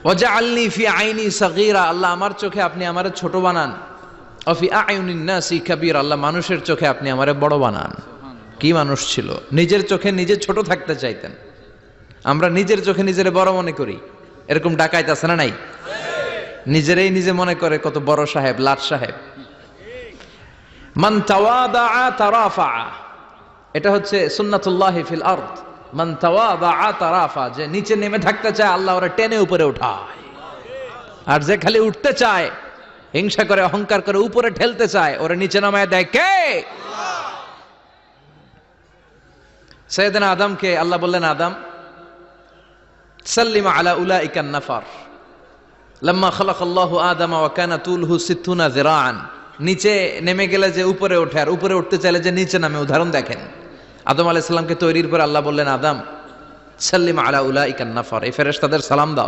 ওয়াজআলনি ফি আইনি সাগীরা, আল্লাহ আমার চোখে আপনি আমারে ছোট বানান। ওয়া ফি আয়ুনিন নাসি কাবীরা, আল্লাহ মানুষের চোখে আপনি আমারে বড় বানান। কি মানুষ ছিল, নিজের চোখে নিজে ছোট থাকতে চাইতেন। আমরা নিজের চোখে নিজের বড় মনে করি, এরকম ডাকাইত আছে না নাই? নিজেরাই নিজে মনে করে কত বড় সাহেব, লাট সাহেব। মান তাওয়াদা তারাফা, এটা হচ্ছে সুন্নাতুল্লাহি ফিল আরদ। মান তাওয়াদা তারাফা, যে নিচে নেমে থাকতে চায় আল্লাহ ওরা টেনে উপরে উঠায়, আর যে খালি উঠতে চায়, হিংসা করে অহংকার করে উপরে ঠেলতে চায়, ওরা নিচে নামায় দেয় কে? সাইয়েদনা আদমকে আল্লাহ বললেন, আদম সাল্লিমা আলা উলাইকান নাফার লাম্মা খালাকাল্লাহু আদামা ওয়া কানা তুলহু 60 যিরাআন। নিচে নেমে গেলে যে উপরে ওঠে, আর উপরে উঠতে চাইলে যে নিচে নামে, উদাহরণ দেখেন। আদম আলাইহিস সালামকে তৈরির পর আল্লাহ বললেন, আদম সাল্লিমা আলা উলাইকান নাফার, এই ফেরেশতাদের সালাম দাও।